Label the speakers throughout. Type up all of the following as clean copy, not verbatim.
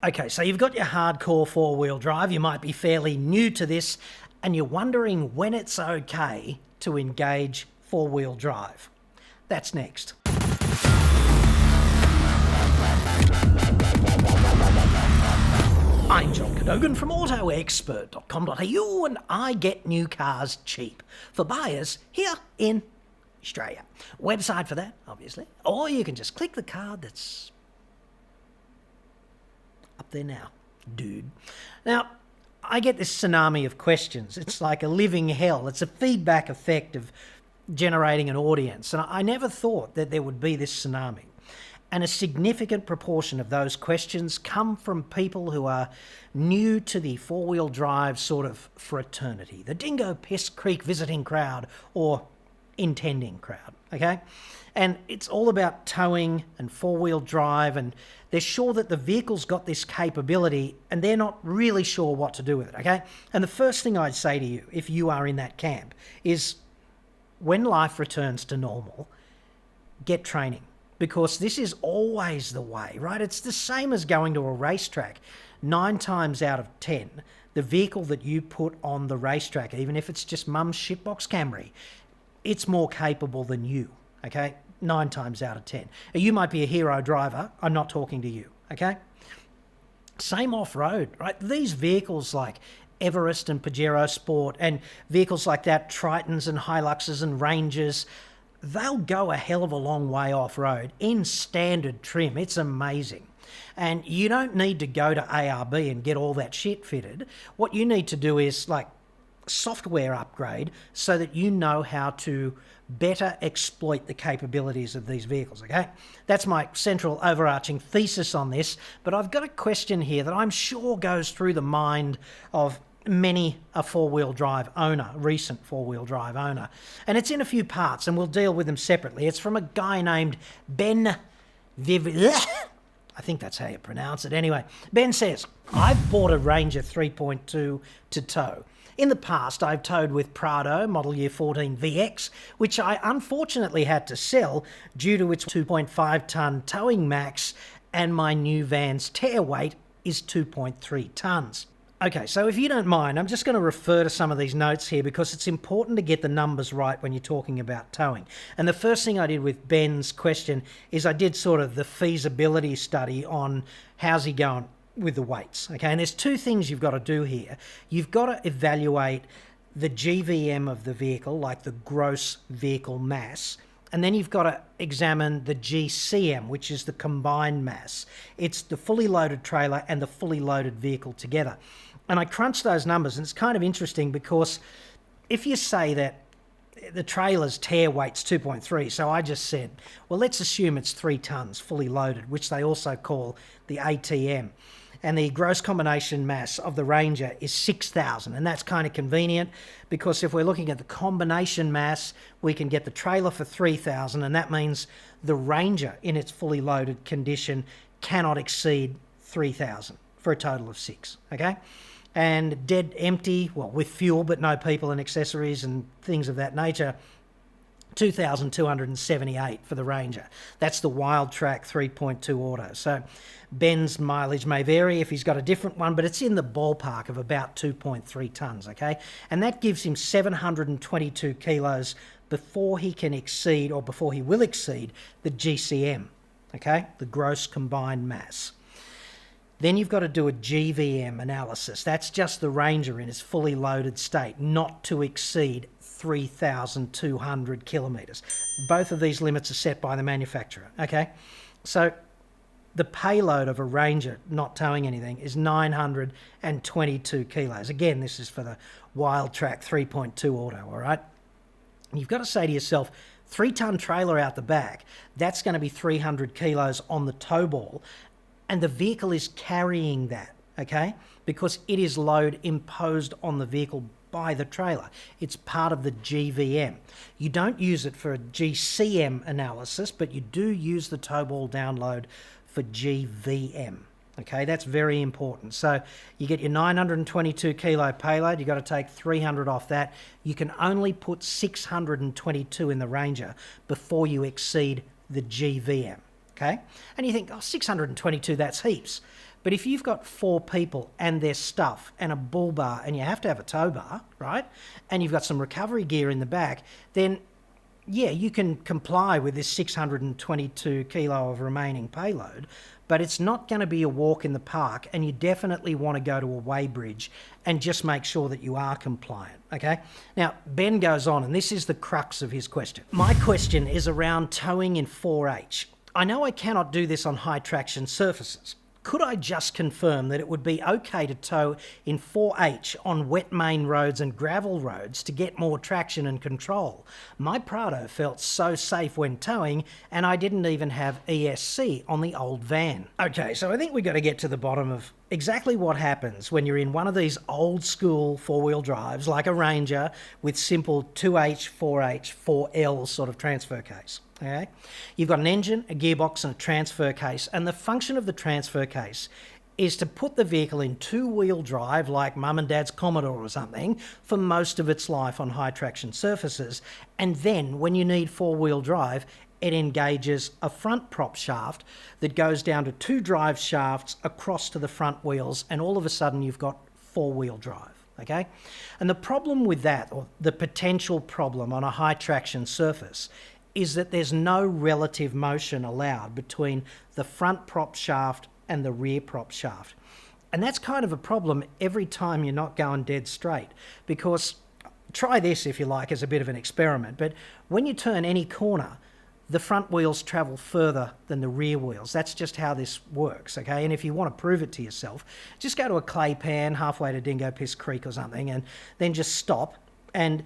Speaker 1: Okay, so you've got your hardcore four-wheel drive. You might be fairly new to this and you're wondering when it's okay to engage four-wheel drive. That's next. I'm John Cadogan from AutoExpert.com.au and I get new cars cheap for buyers here in Australia. Website for that, obviously. Or you can just click the card that's up there now, dude. Now, I get this tsunami of questions. It's like a living hell. It's a feedback effect of generating an audience. And I never thought that there would be this tsunami. And a significant proportion of those questions come from people who are new to the four-wheel drive sort of fraternity, the Dingo Piss Creek visiting crowd or intending crowd, okay? And it's all about towing and four-wheel drive, and they're sure that the vehicle's got this capability and they're not really sure what to do with it, okay? And the first thing I'd say to you, if you are in that camp, is when life returns to normal, get training. Because this is always the way, right? It's the same as going to a racetrack. 9 times out of 10, the vehicle that you put on the racetrack, even if it's just mum's shitbox Camry, it's more capable than you, okay? 9 times out of 10. You might be a hero driver. I'm not talking to you, okay? Same off-road, right? These vehicles like Everest and Pajero Sport and vehicles like that, Tritons and Hiluxes and Rangers, they'll go a hell of a long way off-road in standard trim. It's amazing. And you don't need to go to ARB and get all that shit fitted. What you need to do is like software upgrade so that you know how to better exploit the capabilities of these vehicles, okay? That's my central overarching thesis on this, but I've got a question here that I'm sure goes through the mind of many a four-wheel drive owner, recent four-wheel drive owner. And it's in a few parts, and we'll deal with them separately. It's from a guy named Ben I think that's how you pronounce it. Anyway, Ben says, I've bought a Ranger 3.2 to tow. In the past, I've towed with Prado Model Year 14 VX, which I unfortunately had to sell due to its 2.5-tonne towing max, and my new van's tear weight is 2.3 tonnes. Okay, so if you don't mind, I'm just going to refer to some of these notes here because it's important to get the numbers right when you're talking about towing. And the first thing I did with Ben's question is I did sort of the feasibility study on how's he going with the weights, okay? And there's 2 things you've got to do here. You've got to evaluate the GVM of the vehicle, like the gross vehicle mass, and then you've got to examine the GCM, which is the combined mass. It's the fully loaded trailer and the fully loaded vehicle together. And I crunched those numbers, and it's kind of interesting because if you say that the trailer's tear weight's 2.3, so I just said, well, let's assume it's 3 tonnes fully loaded, which they also call the ATM. And the gross combination mass of the Ranger is 6,000. And that's kind of convenient because if we're looking at the combination mass, we can get the trailer for 3,000. And that means the Ranger in its fully loaded condition cannot exceed 3,000 for a total of 6, okay? And dead empty, well, with fuel but no people and accessories and things of that nature, 2,278 for the Ranger. That's the Wild Track 3.2 auto. So Ben's mileage may vary if he's got a different one, but it's in the ballpark of about 2.3 tonnes, okay? And that gives him 722 kilos before he can exceed, or before he will exceed, the GCM, okay? The gross combined mass. Then you've got to do a GVM analysis. That's just the Ranger in its fully loaded state, not to exceed 3,200 kilometres. Both of these limits are set by the manufacturer, okay? So the payload of a Ranger not towing anything is 922 kilos. Again, this is for the Wild Track 3.2 auto, all right? And you've got to say to yourself, 3-tonne trailer out the back, that's going to be 300 kilos on the tow ball, and the vehicle is carrying that, okay? Because it is load imposed on the vehicle by the trailer. It's part of the GVM. You don't use it for a GCM analysis, but you do use the tow ball download for GVM, okay? That's very important. So you get your 922 kilo payload, you've got to take 300 off that. You can only put 622 in the Ranger before you exceed the GVM. Okay, and you think, oh, 622, that's heaps. But if you've got 4 people and their stuff and a bull bar, and you have to have a tow bar, right? And you've got some recovery gear in the back, then yeah, you can comply with this 622 kilo of remaining payload, but it's not going to be a walk in the park, and you definitely want to go to a weighbridge and just make sure that you are compliant, okay? Now, Ben goes on, and this is the crux of his question. My question is around towing in 4H. I know I cannot do this on high traction surfaces. Could I just confirm that it would be okay to tow in 4H on wet main roads and gravel roads to get more traction and control? My Prado felt so safe when towing, and I didn't even have ESC on the old van. Okay, so I think we've got to get to the bottom of exactly what happens when you're in one of these old school 4-wheel drives, like a Ranger with simple 2H, 4H, 4L sort of transfer case. Okay? You've got an engine, a gearbox and a transfer case, and the function of the transfer case is to put the vehicle in 2-wheel drive like mum and dad's Commodore or something for most of its life on high traction surfaces, and then when you need 4-wheel drive, it engages a front prop shaft that goes down to 2 drive shafts across to the front wheels, and all of a sudden you've got 4-wheel drive. Okay? And the problem with that, or the potential problem on a high traction surface, is that there's no relative motion allowed between the front prop shaft and the rear prop shaft. And that's kind of a problem every time you're not going dead straight, because try this if you like as a bit of an experiment, but when you turn any corner, the front wheels travel further than the rear wheels. That's just how this works, okay? And if you want to prove it to yourself, just go to a clay pan halfway to Dingo Piss Creek or something, and then just stop and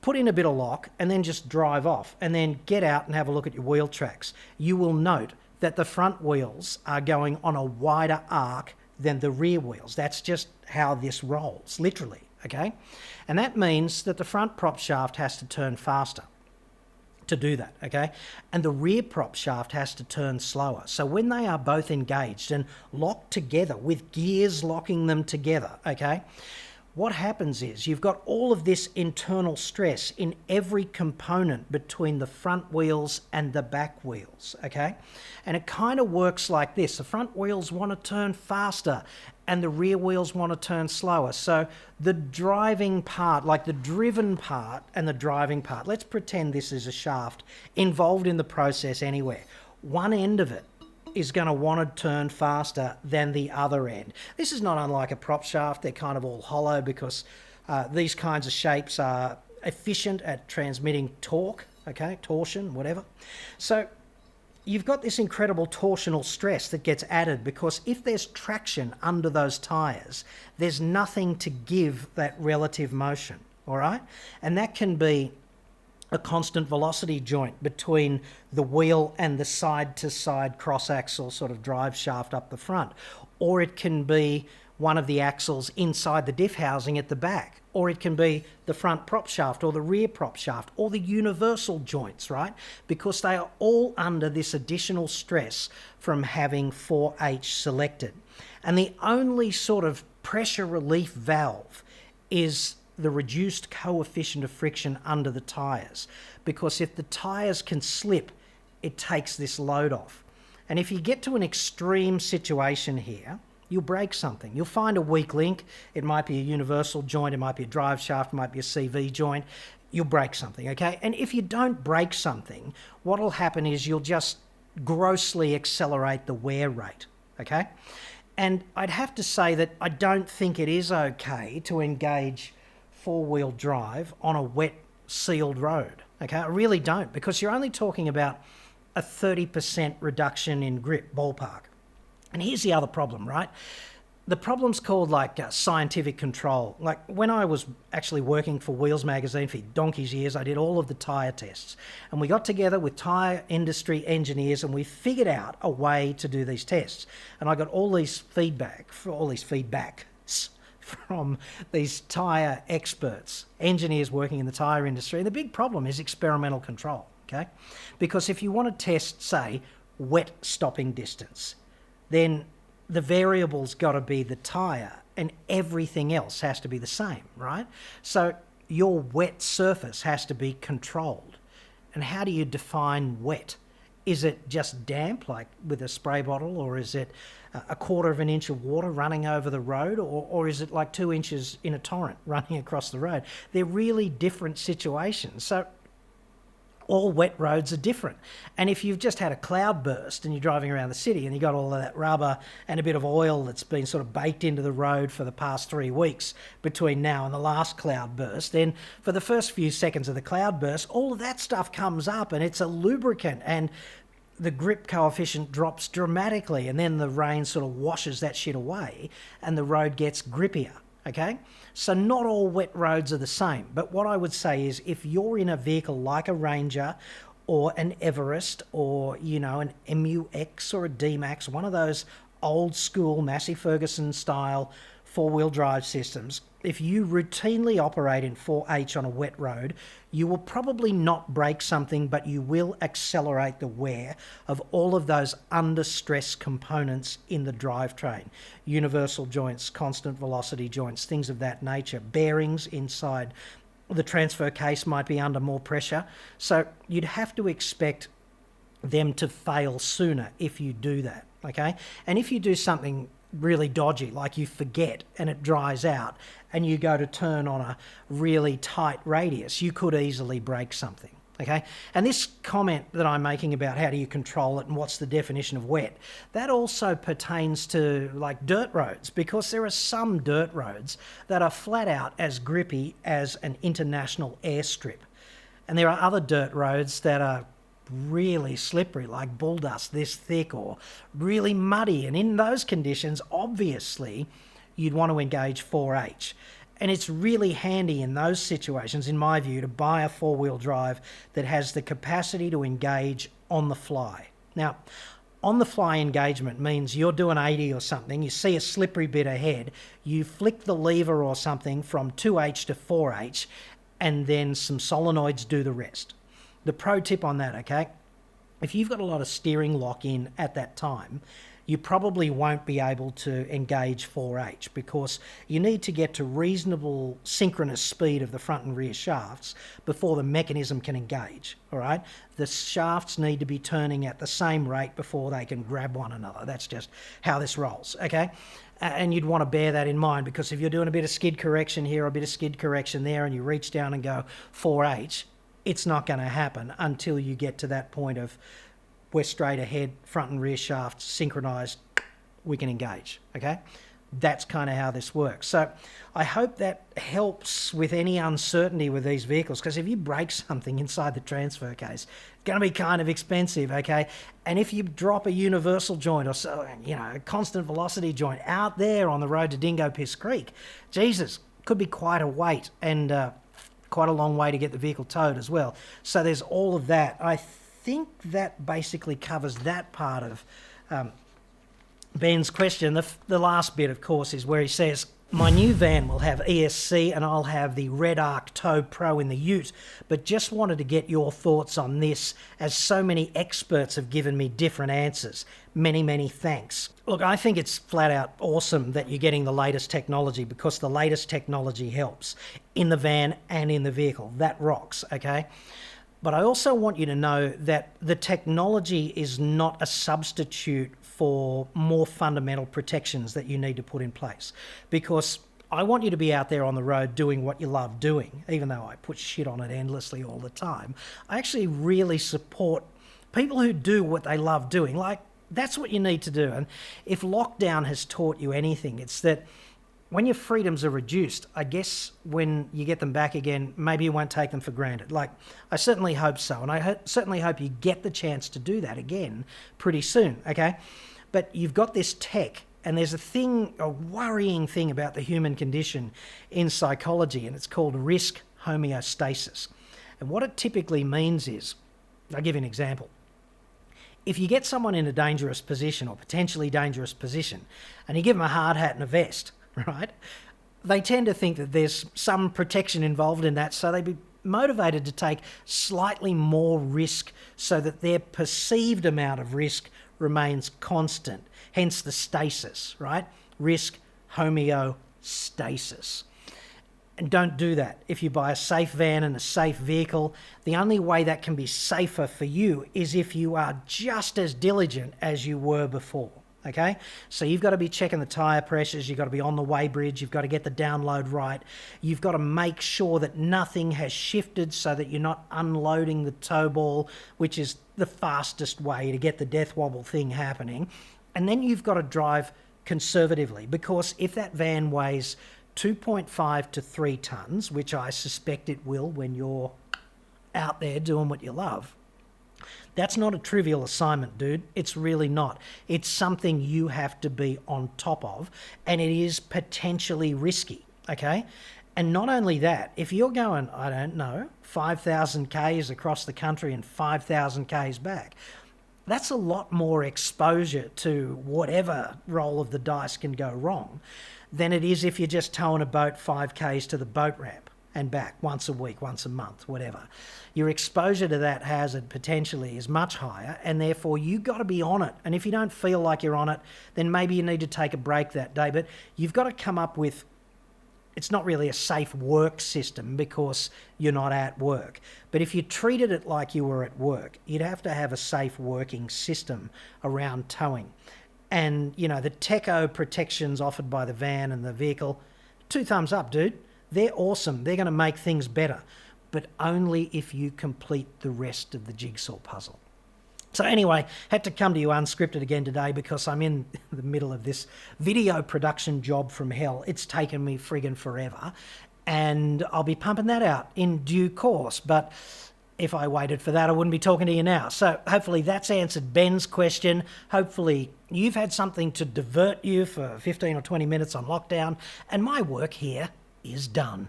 Speaker 1: put in a bit of lock and then just drive off, and then get out and have a look at your wheel tracks. You will note that the front wheels are going on a wider arc than the rear wheels. That's just how this rolls, literally, okay? And that means that the front prop shaft has to turn faster to do that, okay? And the rear prop shaft has to turn slower. So when they are both engaged and locked together with gears locking them together, okay, what happens is you've got all of this internal stress in every component between the front wheels and the back wheels, okay? And it kind of works like this. The front wheels want to turn faster and the rear wheels want to turn slower. So the driving part, like the driven part and the driving part, let's pretend this is a shaft involved in the process anywhere. One end of it is going to want to turn faster than the other end. This is not unlike a prop shaft. They're kind of all hollow because these kinds of shapes are efficient at transmitting torque, okay, torsion, whatever. So you've got this incredible torsional stress that gets added because if there's traction under those tyres, there's nothing to give that relative motion, all right? And that can be a constant velocity joint between the wheel and the side-to-side cross-axle sort of drive shaft up the front. Or it can be one of the axles inside the diff housing at the back. Or it can be the front prop shaft or the rear prop shaft or the universal joints, right? Because they are all under this additional stress from having 4H selected. And the only sort of pressure relief valve is the reduced coefficient of friction under the tyres, because if the tyres can slip, it takes this load off. And if you get to an extreme situation here, you'll break something. You'll find a weak link. It might be a universal joint, it might be a drive shaft, it might be a CV joint. You'll break something, okay? And if you don't break something, what'll happen is you'll just grossly accelerate the wear rate, okay? And I'd have to say that I don't think it is okay to engage 4-wheel drive on a wet sealed road, okay? I really don't, because you're only talking about a 30% reduction in grip, ballpark. And here's the other problem, right? The problem's called like scientific control. Like when I was actually working for Wheels magazine for donkey's years, I did all of the tyre tests, and we got together with tyre industry engineers and we figured out a way to do these tests. And I got all these feedbacks from these tyre experts, engineers working in the tyre industry. And the big problem is experimental control, okay? Because if you want to test, say, wet stopping distance, then the variable's got to be the tyre and everything else has to be the same, right? So your wet surface has to be controlled. And how do you define wet? Is it just damp, like with a spray bottle, or is it a quarter of an inch of water running over the road, or is it like 2 inches in a torrent running across the road? They're really different situations. So all wet roads are different. And if you've just had a cloud burst and you're driving around the city and you got all of that rubber and a bit of oil that's been sort of baked into the road for the past 3 weeks between now and the last cloud burst, then for the first few seconds of the cloud burst, all of that stuff comes up and it's a lubricant, and the grip coefficient drops dramatically, and then the rain sort of washes that shit away and the road gets grippier. Okay, so not all wet roads are the same, but what I would say is if you're in a vehicle like a Ranger or an Everest or, you know, an MUX or a D-Max, one of those old school Massey Ferguson style four-wheel drive systems, if you routinely operate in 4H on a wet road, you will probably not break something, but you will accelerate the wear of all of those under stress components in the drivetrain. Universal joints, constant velocity joints, things of that nature. Bearings inside the transfer case might be under more pressure. So you'd have to expect them to fail sooner if you do that, okay? And if you do something really dodgy, like you forget and it dries out and you go to turn on a really tight radius, you could easily break something, okay? And this comment that I'm making about how do you control it and what's the definition of wet, that also pertains to like dirt roads, because there are some dirt roads that are flat out as grippy as an international airstrip. And there are other dirt roads that are really slippery, like bull dust this thick, or really muddy, and in those conditions obviously you'd want to engage 4H. And it's really handy in those situations, in my view, to buy a four-wheel drive that has the capacity to engage on the fly. Now, on the fly engagement means you're doing 80 or something, you see a slippery bit ahead, you flick the lever or something from 2H to 4H, and then some solenoids do the rest. The pro tip on that, okay, if you've got a lot of steering lock in at that time, you probably won't be able to engage 4H, because you need to get to reasonable synchronous speed of the front and rear shafts before the mechanism can engage, all right? The shafts need to be turning at the same rate before they can grab one another. That's just how this rolls, okay? And you'd want to bear that in mind, because if you're doing a bit of skid correction here or a bit of skid correction there and you reach down and go 4H, it's not going to happen until you get to that point of we're straight ahead, front and rear shafts synchronized, we can engage, okay? That's kind of how this works. So I hope that helps with any uncertainty with these vehicles, because if you break something inside the transfer case, it's going to be kind of expensive, okay? And if you drop a universal joint or so, you know, a constant velocity joint out there on the road to Dingo Piss Creek, Jesus, could be quite a weight, and quite a long way to get the vehicle towed as well. So there's all of that. I think that basically covers that part of Ben's question. The last bit, of course, is where he says, my new van will have ESC and I'll have the Red Arc Tow Pro in the ute, but just wanted to get your thoughts on this, as so many experts have given me different answers. Many, many thanks. Look, I think it's flat out awesome that you're getting the latest technology, because the latest technology helps in the van and in the vehicle. That rocks, okay? But I also want you to know that the technology is not a substitute for more fundamental protections that you need to put in place, because I want you to be out there on the road doing what you love doing, even though I put shit on it endlessly all the time. I actually really support people who do what they love doing. Like, that's what you need to do. And if lockdown has taught you anything, it's that when your freedoms are reduced, I guess when you get them back again, maybe you won't take them for granted. Like, I certainly hope so. And I certainly hope you get the chance to do that again pretty soon, okay? But you've got this tech, and there's a worrying thing about the human condition in psychology, and it's called risk homeostasis. And what it typically means is, I'll give you an example. If you get someone in a dangerous position or potentially dangerous position, and you give them a hard hat and a vest, right, they tend to think that there's some protection involved in that, so they'd be motivated to take slightly more risk so that their perceived amount of risk remains constant, hence the stasis, right? Risk homeostasis. And don't do that. If you buy a safe van and a safe vehicle, the only way that can be safer for you is if you are just as diligent as you were before, Okay, so you've got to be checking the tyre pressures, you've got to be on the weighbridge, you've got to get the download right, you've got to make sure that nothing has shifted so that you're not unloading the tow ball, which is the fastest way to get the death wobble thing happening. And then you've got to drive conservatively, because if that van weighs 2.5 to 3 tonnes, which I suspect it will when you're out there doing what you love, that's not a trivial assignment, dude. It's really not. It's something you have to be on top of, and it is potentially risky, okay? And not only that, if you're going, I don't know, 5,000 Ks across the country and 5,000 Ks back, that's a lot more exposure to whatever roll of the dice can go wrong than it is if you're just towing a boat 5 Ks to the boat ramp and back once a week, once a month, whatever. Your exposure to that hazard potentially is much higher, and therefore you've got to be on it. And if you don't feel like you're on it, then maybe you need to take a break that day. But you've got to come up with, it's not really a safe work system because you're not at work. But if you treated it like you were at work, you'd have to have a safe working system around towing. And, you know, the techo protections offered by the van and the vehicle, 2 thumbs up, dude. They're awesome. They're going to make things better, but only if you complete the rest of the jigsaw puzzle. So anyway, had to come to you unscripted again today because I'm in the middle of this video production job from hell. It's taken me friggin' forever, and I'll be pumping that out in due course. But if I waited for that, I wouldn't be talking to you now. So hopefully that's answered Ben's question. Hopefully you've had something to divert you for 15 or 20 minutes on lockdown, and my work here is done.